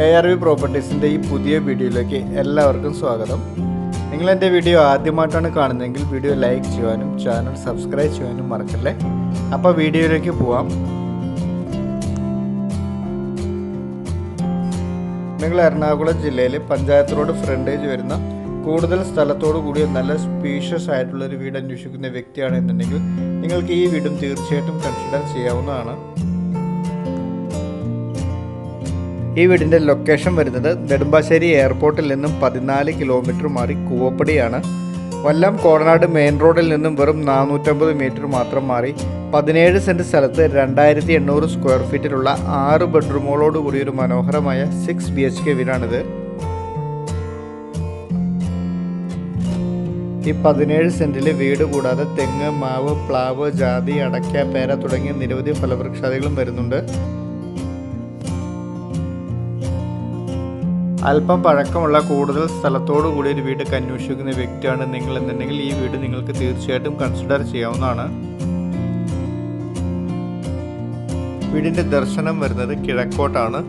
ARV പ്രോപ്പർട്ടീസിൻ്റെ ഈ പുതിയ വീഡിയോയിലേക്ക് എല്ലാവർക്കും സ്വാഗതം. നിങ്ങൾ എൻ്റെ വീഡിയോ ആദ്യമായിട്ടാണ് കാണുന്നതെങ്കിൽ വീഡിയോ ലൈക്ക് ചെയ്യുവാനും ചാനൽ സബ്സ്ക്രൈബ് ചെയ്യാനും മറക്കല്ലേ. അപ്പോൾ വീഡിയോയിലേക്ക് പോവാം. നിങ്ങൾ എറണാകുളം ജില്ലയിലെ പഞ്ചായത്ത് റോഡ് ഫ്രണ്ടേജ് വരുന്ന കൂടുതൽ സ്ഥലത്തോടു കൂടിയ നല്ല സ്പീഷ്യസ് ആയിട്ടുള്ളൊരു വീട് അന്വേഷിക്കുന്ന വ്യക്തിയാണെന്നുണ്ടെങ്കിൽ നിങ്ങൾക്ക് ഈ വീടും തീർച്ചയായിട്ടും കൺസിഡർ ചെയ്യാവുന്നതാണ്. ഈ വീടിൻ്റെ ലൊക്കേഷൻ വരുന്നത് നെടുമ്പാശ്ശേരി എയർപോർട്ടിൽ നിന്നും 14 കിലോമീറ്റർ മാറി കൂവപ്പടിയാണ്. വല്ലം കോടനാട് മെയിൻ റോഡിൽ നിന്നും വെറും 450 മീറ്റർ മാത്രം മാറി 17 സെൻറ്റ് സ്ഥലത്ത് 2800 സ്ക്വയർ ഫീറ്റിലുള്ള 6 ബെഡ്റൂമുകളോട് കൂടിയൊരു മനോഹരമായ 6 BHK വീടാണിത്. ഈ 17 സെൻറ്റിൽ വീട് കൂടാതെ തെങ്ങ്, മാവ്, പ്ലാവ്, ജാതി, അടയ്ക്ക, പേര തുടങ്ങിയ നിരവധി ഫലവൃക്ഷാദികളും വരുന്നുണ്ട്. അല്പം പഴക്കമുള്ള കൂടുതൽ സ്ഥലത്തോടു കൂടി ഒരു വീടൊക്കെ അന്വേഷിക്കുന്ന വ്യക്തിയാണ് നിങ്ങൾ എന്നുണ്ടെങ്കിൽ ഈ വീട് നിങ്ങൾക്ക് തീർച്ചയായിട്ടും കൺസിഡർ ചെയ്യാവുന്നതാണ്. വീടിൻ്റെ ദർശനം വരുന്നത് കിഴക്കോട്ടാണ്.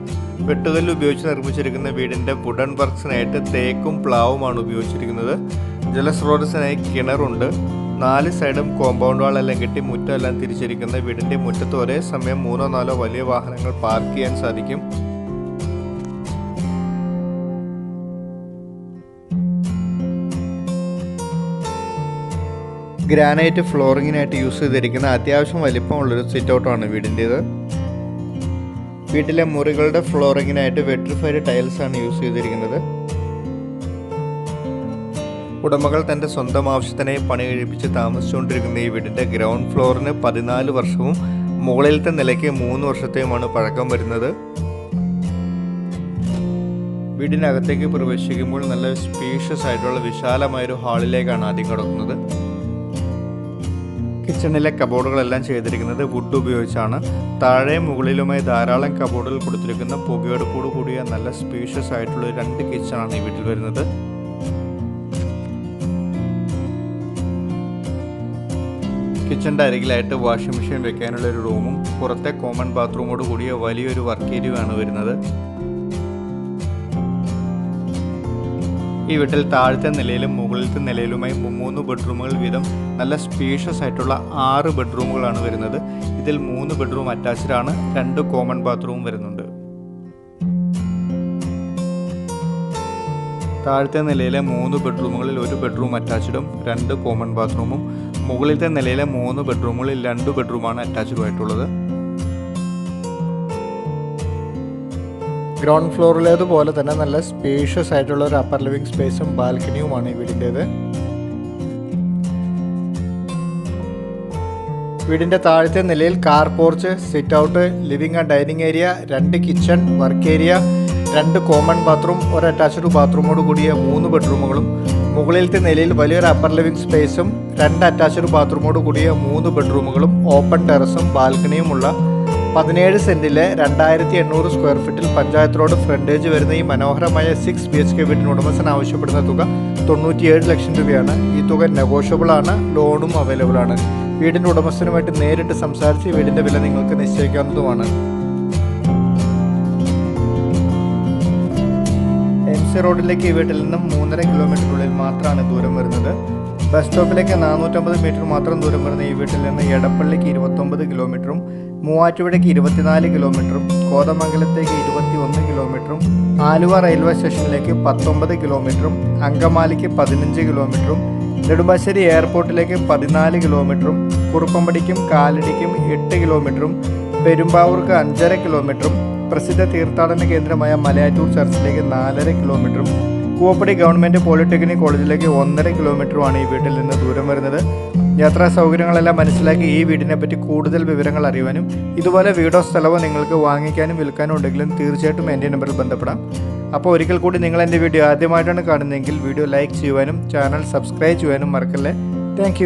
വെട്ടുകല്ല് ഉപയോഗിച്ച് നിർമ്മിച്ചിരിക്കുന്ന വീടിൻ്റെ വുഡൻ വർക്ക്സിനായിട്ട് തേക്കും പ്ലാവുമാണ് ഉപയോഗിച്ചിരിക്കുന്നത്. ജലസ്രോതസ്സിനായി കിണറുണ്ട്. 4 സൈഡും കോമ്പൗണ്ട് വാളെല്ലാം കെട്ടി മുറ്റമെല്ലാം തിരിച്ചിരിക്കുന്ന വീടിൻ്റെ മുറ്റത്ത് ഒരേ സമയം 3-4 വലിയ വാഹനങ്ങൾ പാർക്ക് ചെയ്യാൻ സാധിക്കും. ഗ്രാനൈറ്റ് ഫ്ലോറിങ്ങിനായിട്ട് യൂസ് ചെയ്തിരിക്കുന്ന അത്യാവശ്യം വലിപ്പമുള്ളൊരു സിറ്റ് ഔട്ടാണ് വീടിൻ്റേത്. വീട്ടിലെ മുറികളുടെ ഫ്ലോറിങ്ങിനായിട്ട് വെട്രിഫൈഡ് ടൈൽസാണ് യൂസ് ചെയ്തിരിക്കുന്നത്. ഉടമകൾ തൻ്റെ സ്വന്തം ആവശ്യത്തിനായി പണി കഴിപ്പിച്ച് താമസിച്ചുകൊണ്ടിരിക്കുന്ന ഈ വീടിൻ്റെ ഗ്രൗണ്ട് ഫ്ലോറിന് 14 വർഷവും മുകളിലത്തെ നിലയ്ക്ക് 3 വർഷത്തെയുമാണ് പഴക്കം വരുന്നത്. വീടിനകത്തേക്ക് പ്രവേശിക്കുമ്പോൾ നല്ല സ്പേഷ്യസ് ആയിട്ടുള്ള വിശാലമായൊരു ഹാളിലേക്കാണ് ആദ്യം കടക്കുന്നത്. കിച്ചണിലെ കബോർഡുകളെല്ലാം ചെയ്തിരിക്കുന്നത് വുഡ് ഉപയോഗിച്ചാണ്. താഴെ മുകളിലുമായി ധാരാളം കബോർഡുകൾ കൊടുത്തിരിക്കുന്ന പുകയെടുപ്പോട് കൂടിയ നല്ല സ്പേഷ്യസ് ആയിട്ടുള്ള 2 കിച്ചണാണ് ഈ വീട്ടിൽ വരുന്നത്. കിച്ചണിൻ്റെ അരികിലായിട്ട് വാഷിംഗ് മെഷീൻ വെക്കാനുള്ള ഒരു റൂമും പുറത്തെ കോമൺ ബാത്റൂമോട് കൂടിയ വലിയൊരു വർക്ക് ഏരിയയാണ് വരുന്നത്. ഈ വീട്ടിൽ താഴത്തെ നിലയിലും മുകളിലത്തെ നിലയിലുമായി 3 ബെഡ്റൂമുകൾ വീതം നല്ല സ്പേഷ്യസ് ആയിട്ടുള്ള 6 ബെഡ്റൂമുകളാണ് വരുന്നത്. ഇതിൽ 3 ബെഡ്റൂം അറ്റാച്ച്ഡ് ആണ്, 2 കോമൺ ബാത്റൂം വരുന്നുണ്ട്. താഴത്തെ നിലയിലെ 3 ബെഡ്റൂമുകളിൽ 1 ബെഡ്റൂം അറ്റാച്ച്ഡും 2 കോമൺ ബാത്റൂമും, മുകളിലത്തെ നിലയിലെ 3 ബെഡ്റൂമുകളിൽ 2 ബെഡ്റൂമാണ് അറ്റാച്ച്ഡും ആയിട്ടുള്ളത്. ഗ്രൗണ്ട് ഫ്ലോറിലേതുപോലെ തന്നെ നല്ല സ്പേഷ്യസ് ആയിട്ടുള്ള ഒരു അപ്പർ ലിവിംഗ് സ്പേസും ബാൽക്കണിയുമാണ് ഈ വീടിൻ്റേത്. വീടിൻ്റെ താഴത്തെ നിലയിൽ car porch, sit out, living and dining area, 2 kitchen, work area, 2 common bathroom, 1 attached ബാത്റൂമോട് കൂടിയ 3 ബെഡ്റൂമുകളും, മുകളിലത്തെ നിലയിൽ വലിയൊരു അപ്പർ ലിവിംഗ് സ്പേസും 2 അറ്റാച്ച്ഡ് ബാത്റൂമോട് കൂടിയ 3 ബെഡ്റൂമുകളും, ഓപ്പൺ ടെറസും ബാൽക്കണിയുമുള്ള 17 സെൻറ്റിലെ 2800 സ്ക്വയർ ഫീറ്റിൽ പഞ്ചായത്ത് റോഡ് ഫ്രണ്ടേജ് വരുന്ന ഈ മനോഹരമായ 6 BHK വീടിന് ഉടമസ്ഥൻ ആവശ്യപ്പെടുന്ന തുക 97 ലക്ഷം രൂപയാണ്. ഈ തുക നെഗോഷ്യബിൾ ആണ്, ലോണും അവൈലബിൾ ആണ്. വീടിൻ്റെ ഉടമസ്ഥനുമായിട്ട് നേരിട്ട് സംസാരിച്ച് വീടിൻ്റെ വില നിങ്ങൾക്ക് നിശ്ചയിക്കാവുന്നതുമാണ്. MC റോഡിലേക്ക് ഈ വീട്ടിൽ നിന്നും 3.5 കിലോമീറ്ററിനുള്ളിൽ മാത്രമാണ് ദൂരം വരുന്നത്. ബസ് സ്റ്റോപ്പിലേക്ക് 450 മീറ്റർ മാത്രം ദൂരം വരുന്ന ഈ വീട്ടിൽ നിന്ന് എടപ്പള്ളിക്ക് 29 കിലോമീറ്ററും, മൂവാറ്റുപുഴയ്ക്ക് 24 കിലോമീറ്ററും, കോതമംഗലത്തേക്ക് 21 കിലോമീറ്ററും, ആലുവ റെയിൽവേ സ്റ്റേഷനിലേക്ക് 19 കിലോമീറ്ററും, അങ്കമാലിക്ക് 15 കിലോമീറ്ററും, നെടുമ്പാശ്ശേരി എയർപോർട്ടിലേക്ക് 14 കിലോമീറ്ററും, കുറുപ്പമ്പടിക്കും കാലടിക്കും 8 കിലോമീറ്ററും, പെരുമ്പാവൂർക്ക് 5.5 കിലോമീറ്ററും, പ്രസിദ്ധ തീർത്ഥാടന കേന്ദ്രമായ മലയാറ്റൂർ ചർച്ചിലേക്ക് 4.5 കിലോമീറ്ററും, കൂവപ്പടി ഗവൺമെൻറ് പോളിടെക്നിക് കോളേജിലേക്ക് 1.5 കിലോമീറ്ററുമാണ് ഈ വീട്ടിൽ നിന്ന് ദൂരം വരുന്നത്. യാത്രാ സൗകര്യങ്ങളെല്ലാം മനസ്സിലാക്കി ഈ വീടിനെ പറ്റി കൂടുതൽ വിവരങ്ങൾ അറിയുവാനും ഇതുപോലെ വീടോ സ്ഥലമോ നിങ്ങൾക്ക് വാങ്ങിക്കാനും വിൽക്കാനും ഉണ്ടെങ്കിലും തീർച്ചയായിട്ടും എൻ്റെ നമ്പറിൽ ബന്ധപ്പെടാം. അപ്പോൾ ഒരിക്കൽ കൂടി നിങ്ങൾ എൻ്റെ വീഡിയോ ആദ്യമായിട്ടാണ് കാണുന്നതെങ്കിൽ വീഡിയോ ലൈക്ക് ചെയ്യുവാനും ചാനൽ സബ്സ്ക്രൈബ് ചെയ്യുവാനും മറക്കല്ലേ. താങ്ക്